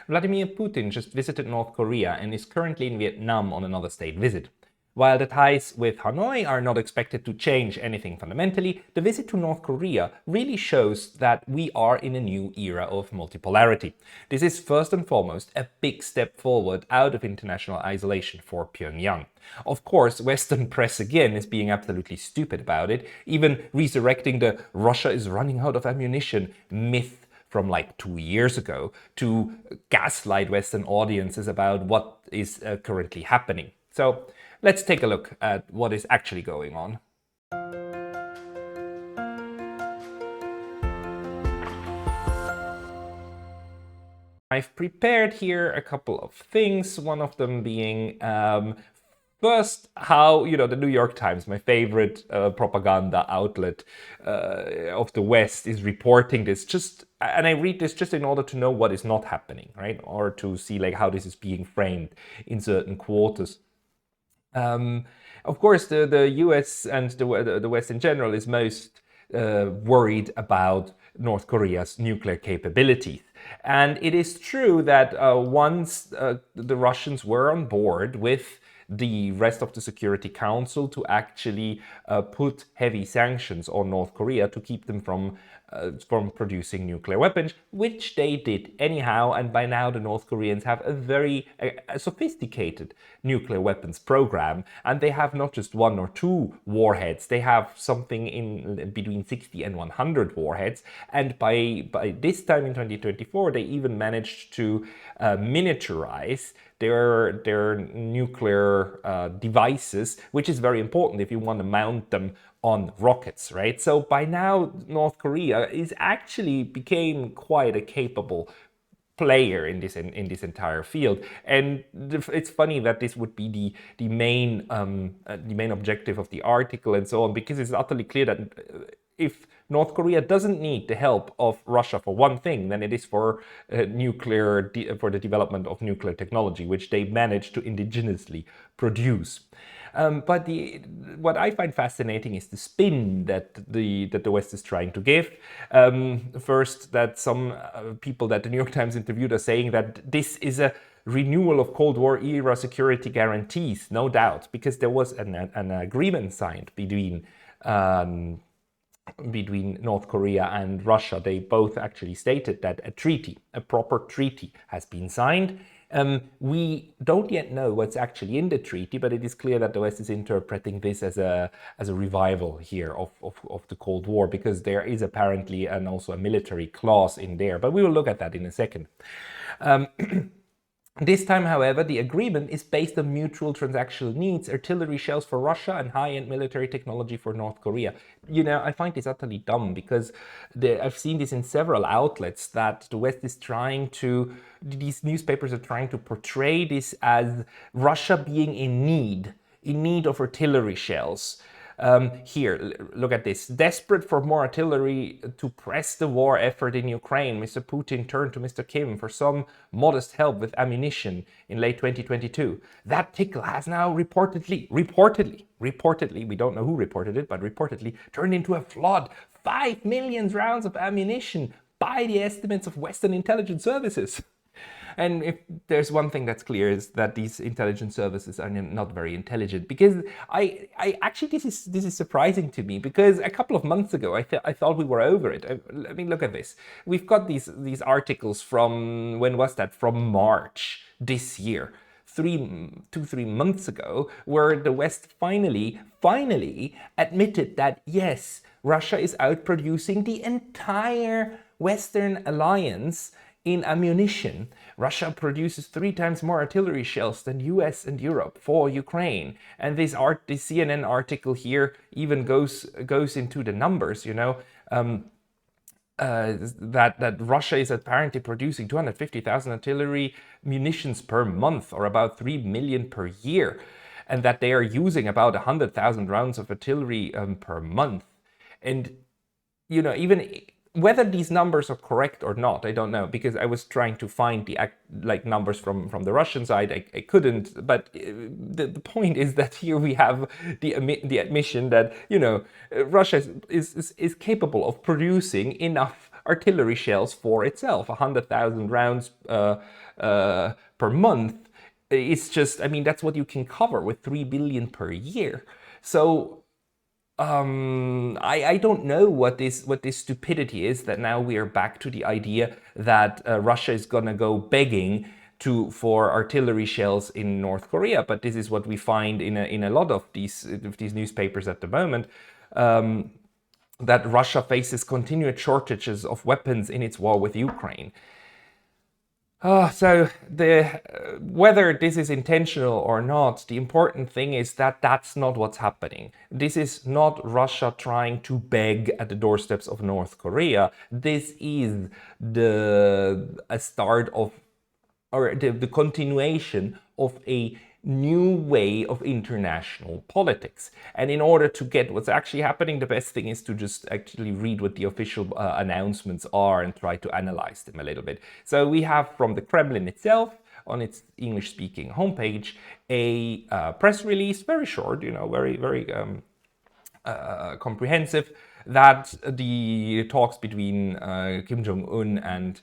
Vladimir Putin just visited North Korea and is currently in Vietnam on another state visit. While the ties with Hanoi are not expected to change anything fundamentally, the visit to North Korea really shows that we are in a new era of multipolarity. This is first and foremost a big step forward out of international isolation for Pyongyang. Of course, Western press again is being absolutely stupid about it, even resurrecting the Russia is running out of ammunition myth from like 2 years ago to gaslight Western audiences about what is currently happening. So let's take a look at what is actually going on. I've prepared here a couple of things, one of them being first, how, the New York Times, my favorite propaganda outlet of the West, is reporting this. And I read this just in order to know what is not happening, right? Or to see like how this is being framed in certain quarters. Of course, the US and the West in general is most worried about North Korea's nuclear capabilities. And it is true that once the Russians were on board with the rest of the Security Council to actually put heavy sanctions on North Korea to keep them from producing nuclear weapons, which they did anyhow. And by now, the North Koreans have a very sophisticated nuclear weapons program, and they have not just 1 or 2 warheads. They have something in between 60 and 100 warheads. And by this time in 2024, they even managed to miniaturize their nuclear devices, which is very important if you want to mount them on rockets, right? So by now, North Korea is actually became quite a capable player in this entire field. And it's funny that this would be the main objective of the article and so on, because it's utterly clear that if North Korea doesn't need the help of Russia for one thing, then it is for for the development of nuclear technology, which they managed to indigenously produce. But what I find fascinating is the spin that the West is trying to give. First, that some people that the New York Times interviewed are saying that this is a renewal of Cold War era security guarantees, no doubt, because there was an agreement signed between North Korea and Russia. They both actually stated that a proper treaty has been signed. We don't yet know what's actually in the treaty, but it is clear that the West is interpreting this as a revival here of the Cold War, because there is apparently also a military clause in there. But we will look at that in a second. This time, however, the agreement is based on mutual transactional needs, artillery shells for Russia and high-end military technology for North Korea. I find this utterly dumb, because I've seen this in several outlets that the West is these newspapers are trying to portray this as Russia being in need of artillery shells. Here, look at this. Desperate for more artillery to press the war effort in Ukraine, Mr. Putin turned to Mr. Kim for some modest help with ammunition in late 2022. That tickle has now reportedly, we don't know who reported it, but reportedly turned into a flood. 5 million rounds of ammunition by the estimates of Western intelligence services. And if there's one thing that's clear, is that these intelligence services are not very intelligent. Because I actually, this is surprising to me, because a couple of months ago I thought we were over it. I mean, look at this. We've got these articles from, when was that? From March this year. 3 months ago, where the West finally admitted that yes, Russia is outproducing the entire Western alliance in ammunition. Russia produces 3 times more artillery shells than US and Europe for Ukraine. And this CNN article here even goes into the numbers, that Russia is apparently producing 250,000 artillery munitions per month, or about 3 million per year, and that they are using about 100,000 rounds of artillery per month. And even whether these numbers are correct or not, I don't know, because I was trying to find the numbers from the Russian side. I couldn't, but the point is that here we have the admission that Russia is capable of producing enough artillery shells for itself. 100,000 rounds per month. It's just, I mean, that's what you can cover with 3 billion per year. So I don't know what this stupidity is, that now we are back to the idea that Russia is gonna go begging for artillery shells in North Korea. But this is what we find in a lot of these newspapers at the moment. That Russia faces continued shortages of weapons in its war with Ukraine. So whether this is intentional or not, the important thing is that that's not what's happening. This is not Russia trying to beg at the doorsteps of North Korea. This is a start of, or the continuation of a new way of international politics. And in order to get what's actually happening, the best thing is to just actually read what the official announcements are and try to analyze them a little bit. So we have from the Kremlin itself, on its English-speaking homepage, a press release, very short, very comprehensive, that the talks between Kim Jong-un and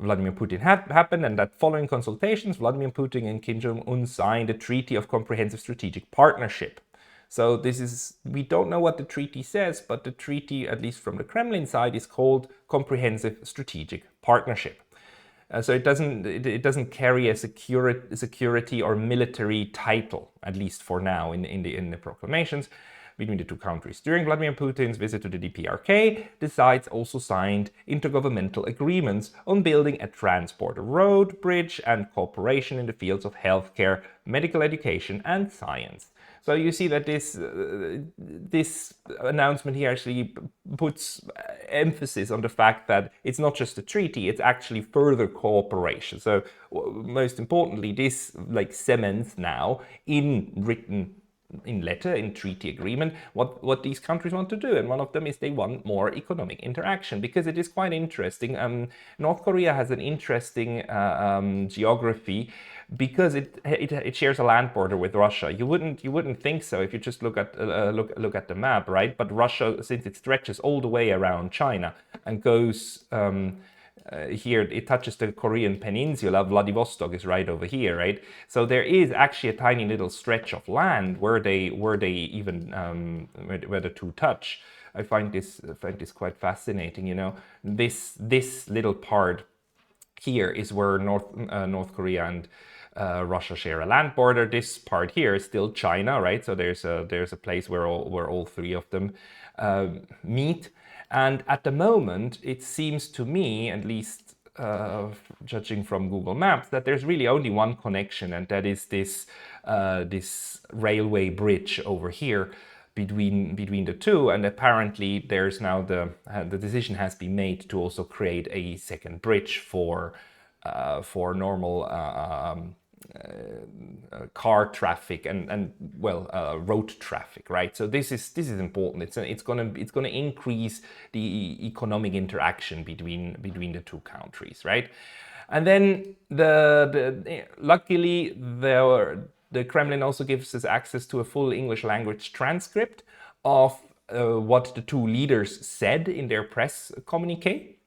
Vladimir Putin happened, and that following consultations, Vladimir Putin and Kim Jong-un signed a Treaty of Comprehensive Strategic Partnership. So this is, we don't know what the treaty says, but the treaty, at least from the Kremlin side, is called Comprehensive Strategic Partnership. So it doesn't carry a security or military title, at least for now, in the proclamations between the two countries. During Vladimir Putin's visit to the DPRK, the sides also signed intergovernmental agreements on building a transport road, bridge, and cooperation in the fields of healthcare, medical education, and science. So you see that this announcement here actually puts emphasis on the fact that it's not just a treaty, it's actually further cooperation. So most importantly, this cements now in written, in letter, in treaty agreement, what these countries want to do. And one of them is they want more economic interaction, because it is quite interesting. North Korea has an interesting geography, because it shares a land border with Russia. You wouldn't think so if you just look at the map, right? But Russia, since it stretches all the way around China and goes here, it touches the Korean peninsula. Vladivostok is right over here, right? So there is actually a tiny little stretch of land where the two touch. I find this quite fascinating. This little part here is where North Korea and Russia share a land border. This part here is still China, right? So there's a place where all three of them meet. And at the moment, it seems to me, at least judging from Google Maps, that there's really only one connection, and that is this railway bridge over here between the two. And apparently, there's now the decision has been made to also create a second bridge for normal car traffic and road traffic, right? So this is important. It's gonna increase the economic interaction between the two countries, right? And then luckily the Kremlin also gives us access to a full English language transcript of what the two leaders said in their press communique,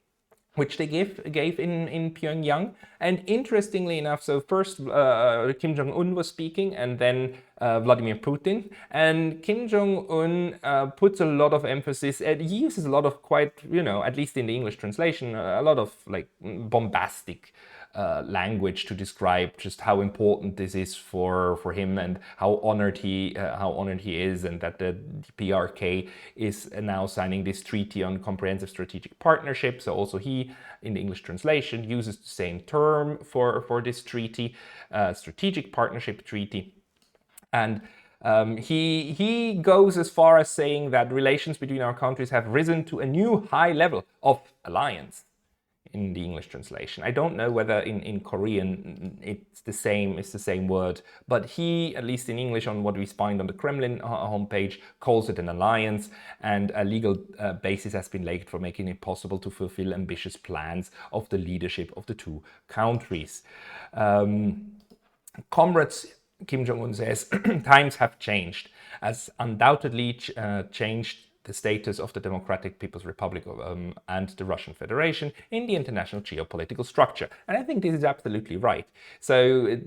which they gave in Pyongyang. And interestingly enough, so first Kim Jong-un was speaking, and then Vladimir Putin. And Kim Jong-un puts a lot of emphasis, and he uses a lot of quite, at least in the English translation, a lot of bombastic language to describe just how important this is for him, and how honored he is, and that the PRK is now signing this treaty on comprehensive strategic partnership. So also he, in the English translation, uses the same term for this treaty, strategic partnership treaty. And he goes as far as saying that relations between our countries have risen to a new high level of alliance, in the English translation. I don't know whether in Korean it's the same word, but he, at least in English, on what we find on the Kremlin homepage, calls it an alliance, and a legal basis has been laid for making it possible to fulfill ambitious plans of the leadership of the two countries. Comrades, Kim Jong-un says, times have changed, as undoubtedly changed the status of the Democratic People's Republic and the Russian Federation in the international geopolitical structure. And I think this is absolutely right. So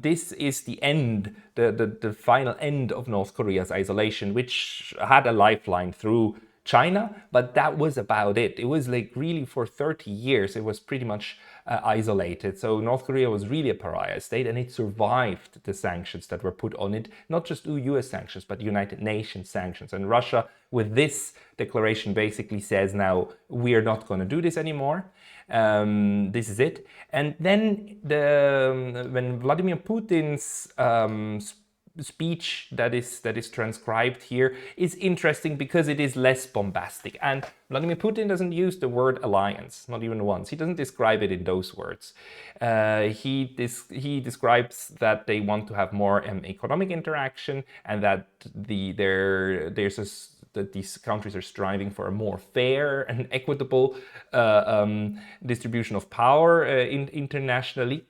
this is the end, the final end of North Korea's isolation, which had a lifeline through China, but that was about it. It was like really for 30 years, it was pretty much isolated. So North Korea was really a pariah state, and it survived the sanctions that were put on it, not just US sanctions, but United Nations sanctions. And Russia, with this declaration, basically says now, we're not going to do this anymore. This is it. And then when Vladimir Putin's speech that is transcribed here is interesting because it is less bombastic, and Vladimir Putin doesn't use the word alliance, not even once. He doesn't describe it in those words. He describes that they want to have more economic interaction, and that that these countries are striving for a more fair and equitable distribution of power internationally,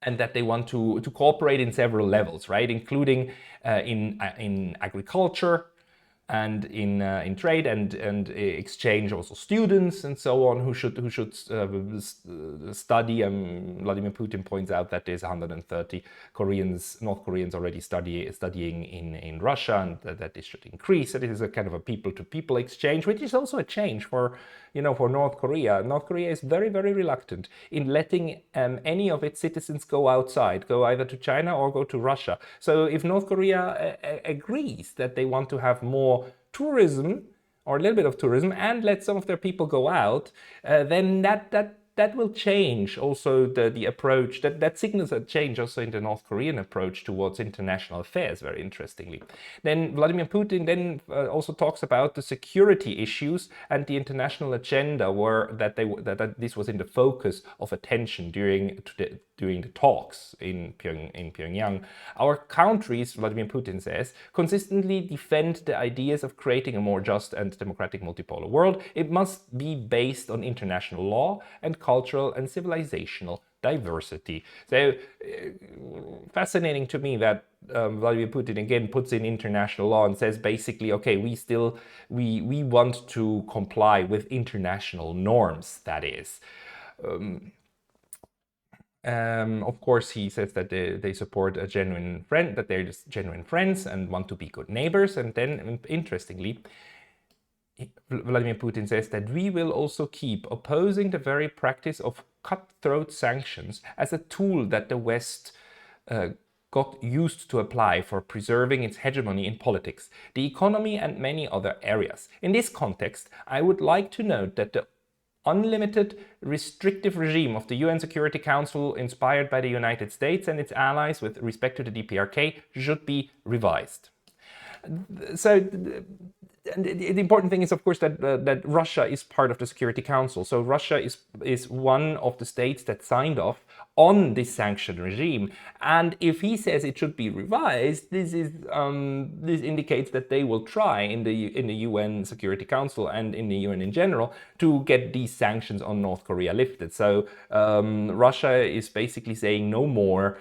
and that they want to cooperate in several levels, right, including in agriculture and in trade and exchange, also students and so on who should study. Vladimir Putin points out that there's 130 North Koreans already studying in Russia, and that this should increase. So this is a kind of a people-to-people exchange, which is also a change for North Korea. North Korea is very, very reluctant in letting any of its citizens go outside, go either to China or go to Russia. So if North Korea agrees that they want to have more tourism, or a little bit of tourism, and let some of their people go out, then that will change also the approach. That signals a change also in the North Korean approach towards international affairs, very interestingly. Then Vladimir Putin then also talks about the security issues and the international agenda, that this was in the focus of attention during the talks in Pyongyang. Our countries, Vladimir Putin says, consistently defend the ideas of creating a more just and democratic multipolar world. It must be based on international law and cultural and civilizational diversity. So fascinating to me that Vladimir Putin again puts in international law and says basically, okay, we want to comply with international norms, that is. Of course, he says that they support a genuine friend, that they're just genuine friends and want to be good neighbors. And then, interestingly, Vladimir Putin says that we will also keep opposing the very practice of cutthroat sanctions as a tool that the West got used to apply for preserving its hegemony in politics, the economy, and many other areas. In this context, I would like to note that the unlimited restrictive regime of the UN Security Council, inspired by the United States and its allies with respect to the DPRK, should be revised. So the important thing is, of course, that Russia is part of the Security Council. So Russia is one of the states that signed off on this sanction regime. And if he says it should be revised, this indicates that they will try in the UN Security Council and in the UN in general to get these sanctions on North Korea lifted. So Russia is basically saying no more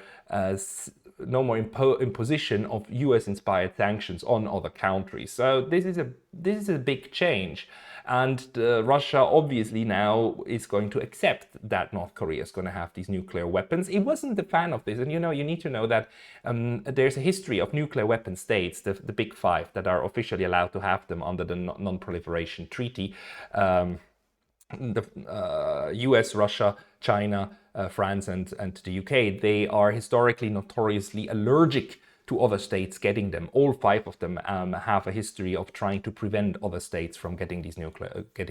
imposition of US-inspired sanctions on other countries. So this is a big change, and Russia obviously now is going to accept that North Korea is going to have these nuclear weapons. It wasn't a fan of this, and you need to know that there's a history of nuclear weapon states, the big five that are officially allowed to have them under the Non-Proliferation Treaty. The US, Russia, China, France and the UK, they are historically notoriously allergic to other states getting them. All five of them have a history of trying to prevent other states from getting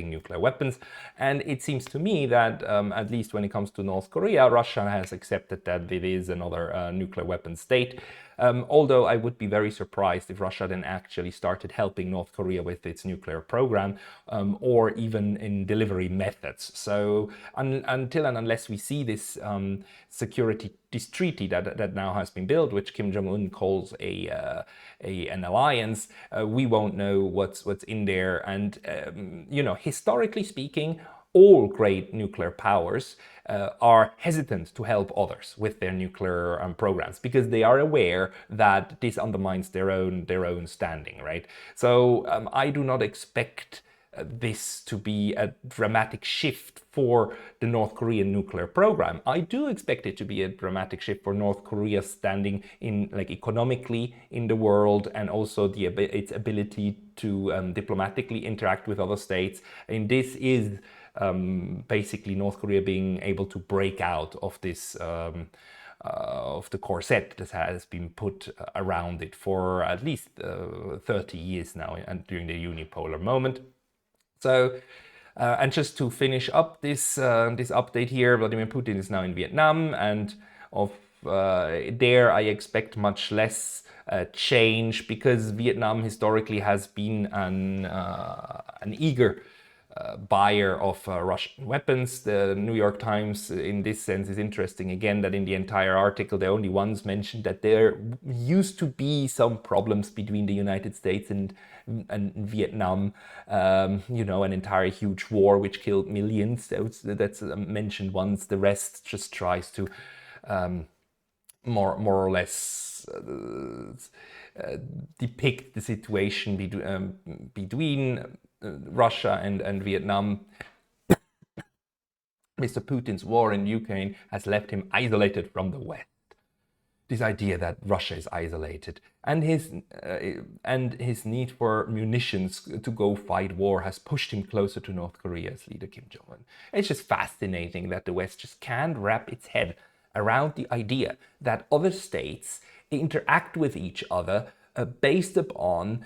nuclear weapons. And it seems to me that at least when it comes to North Korea, Russia has accepted that it is another nuclear weapon state. Although I would be very surprised if Russia then actually started helping North Korea with its nuclear program, or even in delivery methods. So until and unless we see this this treaty that now has been built, which Kim Jong-un calls an alliance, we won't know what's in there. And historically speaking, all great nuclear powers are hesitant to help others with their nuclear programs because they are aware that this undermines their own standing, right? So I do not expect this to be a dramatic shift for the North Korean nuclear program. I do expect it to be a dramatic shift for North Korea's standing in, like, economically in the world, and also its ability to diplomatically interact with other states. And this is basically North Korea being able to break out of this of the corset that has been put around it for at least 30 years now, and during the unipolar moment. So, and just to finish up this update here, Vladimir Putin is now in Vietnam, and there I expect much less change, because Vietnam historically has been an eager buyer of Russian weapons. The New York Times, in this sense, is interesting again, that in the entire article, the only ones mentioned that there used to be some problems between the United States and Vietnam. An entire huge war which killed millions. That's mentioned once. The rest just tries to more or less depict the situation between Russia and Vietnam. Mr. Putin's war in Ukraine has left him isolated from the West. This idea that Russia is isolated, and his need for munitions to go fight war has pushed him closer to North Korea's leader Kim Jong-un. It's just fascinating that the West just can't wrap its head around the idea that other states interact with each other based upon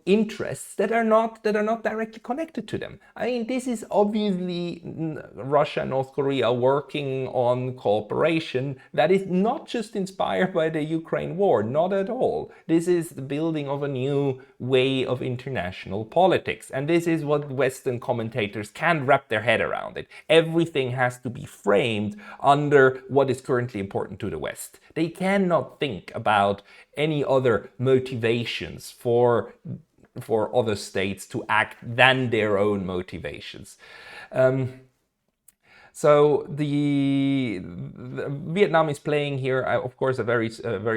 interests that are not directly connected to them. I mean, this is obviously Russia and North Korea working on cooperation that is not just inspired by the Ukraine war, not at all. This is the building of a new way of international politics, and this is what Western commentators can't wrap their head around it. Everything has to be framed under what is currently important to the West. They cannot think about any other motivations for other states to act than their own motivations. So the Vietnam is playing here, of course, a very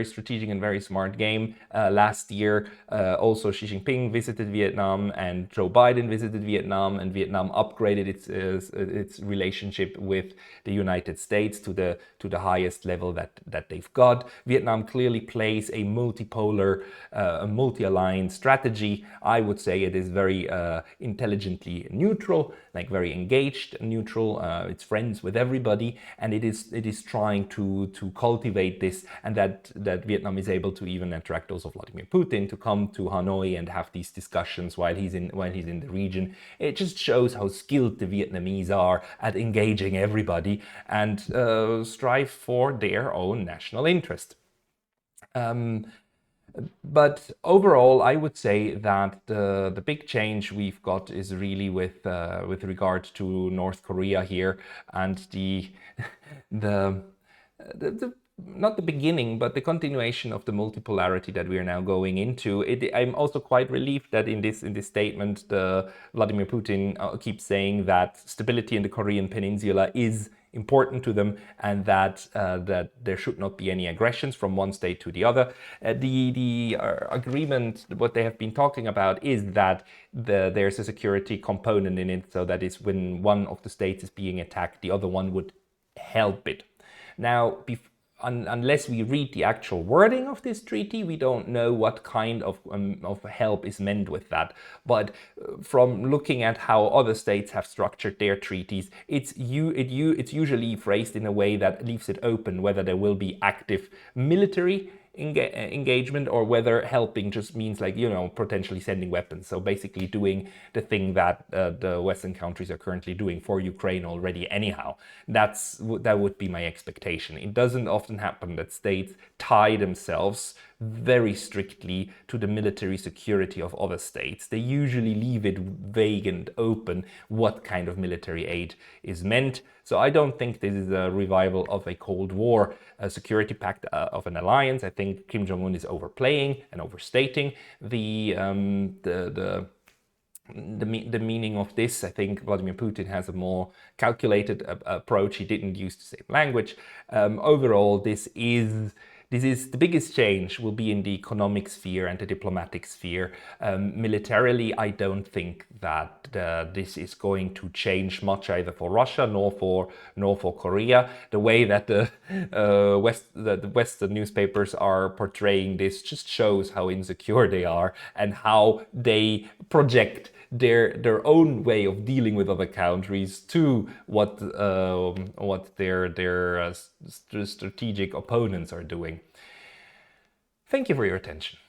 strategic and very smart game. Last year, also Xi Jinping visited Vietnam, and Joe Biden visited Vietnam, and Vietnam upgraded its relationship with the United States to the highest level that they've got. Vietnam clearly plays a multipolar, multi-aligned strategy. I would say it is very intelligently neutral, like very engaged, neutral. It's friends with everybody, and it is trying to cultivate this, and that Vietnam is able to even attract also Vladimir Putin to come to Hanoi and have these discussions while he's in the region. It just shows how skilled the Vietnamese are at engaging everybody and strive for their own national interest. But overall, I would say that the big change we've got is really with regard to North Korea here, and the not the beginning, but the continuation of the multipolarity that we are now going into. I'm also quite relieved that in this statement, Vladimir Putin keeps saying that stability in the Korean Peninsula is important to them, and that there should not be any aggressions from one state to the other. The agreement, what they have been talking about, is that there's a security component in it, so that is when one of the states is being attacked, the other one would help it. Now, unless we read the actual wording of this treaty, we don't know what kind of help is meant with that. But from looking at how other states have structured their treaties, it's usually phrased in a way that leaves it open whether there will be active military engagement, or whether helping just means, like, potentially sending weapons. So basically doing the thing that the Western countries are currently doing for Ukraine already anyhow. That would be my expectation. It doesn't often happen that states tie themselves very strictly to the military security of other states. They usually leave it vague and open what kind of military aid is meant. So I don't think this is a revival of a Cold War security pact of an alliance. I think Kim Jong-un is overplaying and overstating the the meaning of this. I think Vladimir Putin has a more calculated approach. He didn't use the same language. Overall, this is the biggest change will be in the economic sphere and the diplomatic sphere. Militarily, I don't think that this is going to change much either for Russia nor for Korea. The way that the Western newspapers are portraying this just shows how insecure they are and how they project their own way of dealing with other countries to what their strategic opponents are doing. Thank you for your attention.